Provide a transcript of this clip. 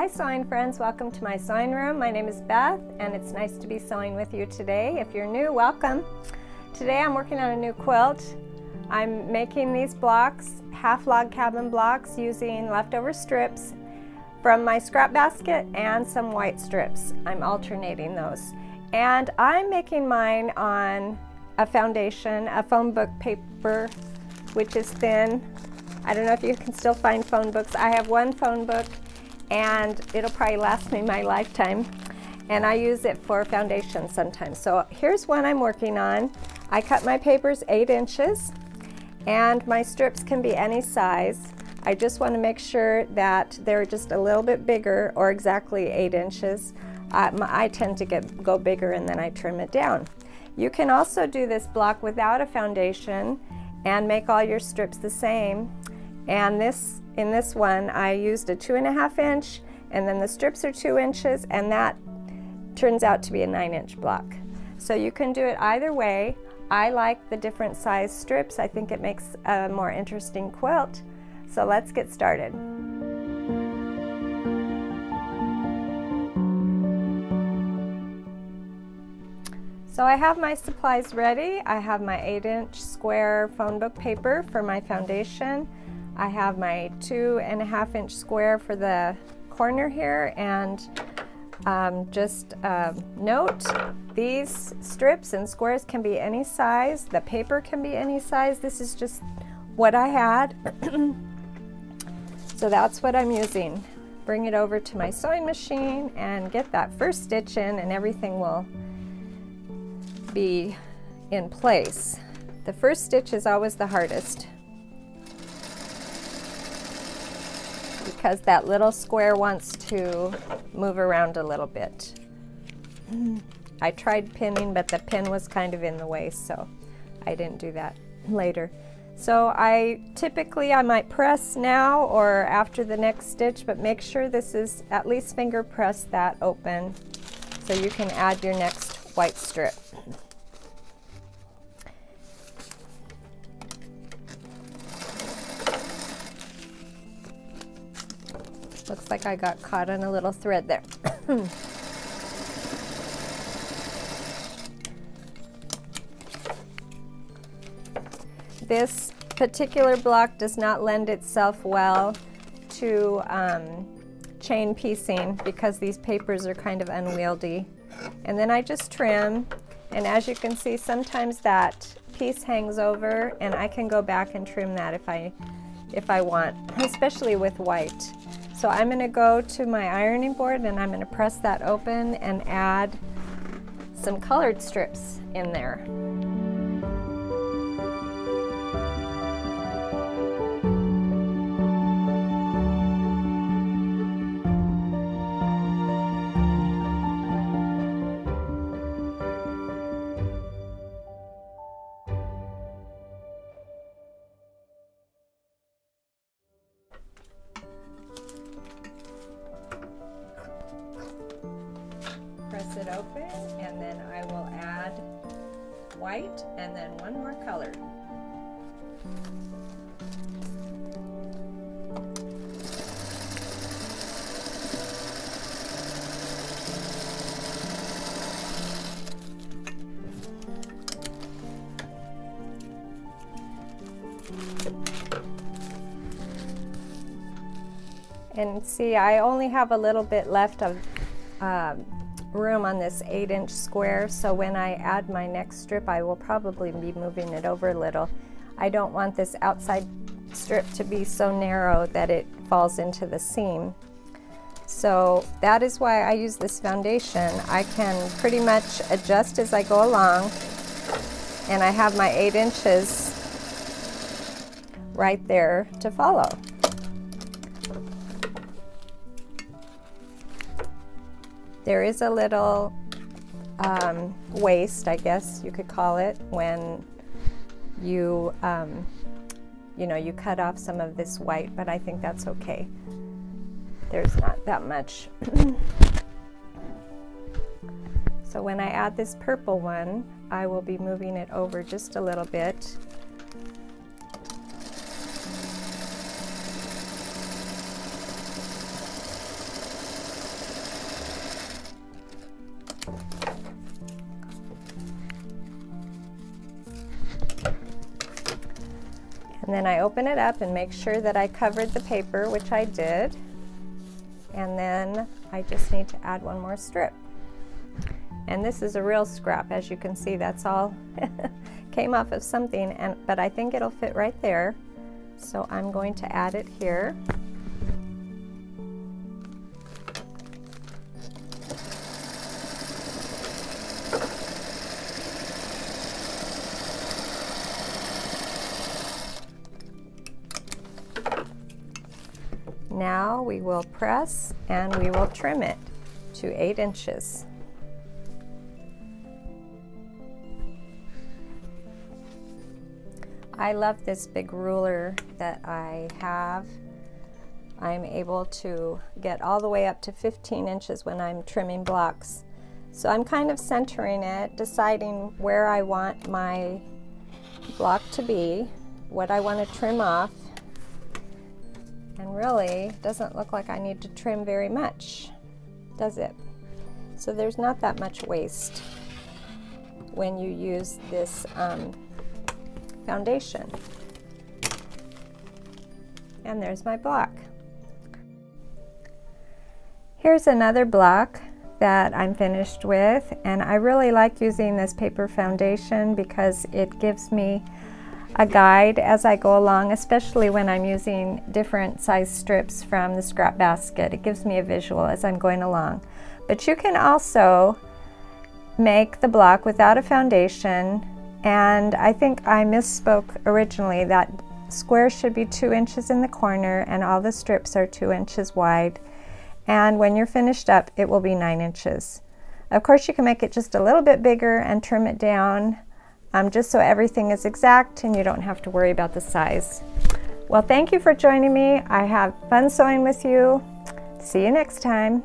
Hi sewing friends, welcome to my sewing room. My name is Beth and it's nice to be sewing with you today. If you're new, welcome. Today I'm working on a new quilt. I'm making these blocks, half log cabin blocks, using leftover strips from my scrap basket and some white strips. I'm alternating those. And I'm making mine on a foundation, a phone book paper, which is thin. I don't know if you can still find phone books. I have one phone book and it'll probably last me my lifetime. And I use it for foundation sometimes. So here's one I'm working on. I cut my papers 8 inches and my strips can be any size. I just want to make sure that they're just a little bit bigger or exactly 8 inches. I tend to go bigger and then I trim it down. You can also do this block without a foundation and make all your strips the same. And in this one I used a 2.5 inch and then the strips are 2 inches and that turns out to be a 9-inch block. So you can do it either way. I like the different size strips. I think it makes a more interesting quilt. So let's get started. So I have my supplies ready. I have my 8-inch square phone book paper for my foundation. I have my 2.5-inch square for the corner here, and just note, these strips and squares can be any size. The paper can be any size. This is just what I had. So that's what I'm using. Bring it over to my sewing machine and get that first stitch in and everything will be in place. The first stitch is always the hardest because that little square wants to move around a little bit. I tried pinning, but the pin was kind of in the way, so I didn't do that later. So I might press now or after the next stitch, but make sure this is at least finger press that open so you can add your next white strip. Looks like I got caught on a little thread there. This particular block does not lend itself well to chain piecing because these papers are kind of unwieldy. And then I just trim, and as you can see, sometimes that piece hangs over and I can go back and trim that if I want, especially with white. So I'm going to go to my ironing board and I'm going to press that open and add some colored strips in there. Press it open and then I will add white and then one more color. And see, I only have a little bit left of room on this 8-inch square, so when I add my next strip I will probably be moving it over a little. I don't want this outside strip to be so narrow that it falls into the seam. So that is why I use this foundation. I can pretty much adjust as I go along, and I have my 8 inches right there to follow. There is a little waste, I guess you could call it, when you you cut off some of this white, but I think that's okay. There's not that much. So when I add this purple one, I will be moving it over just a little bit. And then I open it up and make sure that I covered the paper, which I did. And then I just need to add one more strip. And this is a real scrap, as you can see. That's all came off of something, but I think it'll fit right there. So I'm going to add it here. Now we will press and we will trim it to 8 inches. I love this big ruler that I have. I'm able to get all the way up to 15 inches when I'm trimming blocks. So I'm kind of centering it, deciding where I want my block to be, what I want to trim off. And really, it doesn't look like I need to trim very much, does it? So there's not that much waste when you use this foundation. And there's my block. Here's another block that I'm finished with, and I really like using this paper foundation because it gives me a guide as I go along, especially when I'm using different size strips from the scrap basket. It gives me a visual as I'm going along. But you can also make the block without a foundation, and I think I misspoke originally. That square should be 2 inches in the corner and all the strips are 2 inches wide. And when you're finished up, it will be 9 inches. Of course, you can make it just a little bit bigger and trim it down, just so everything is exact and you don't have to worry about the size. Well, thank you for joining me. I have fun sewing with you. See you next time.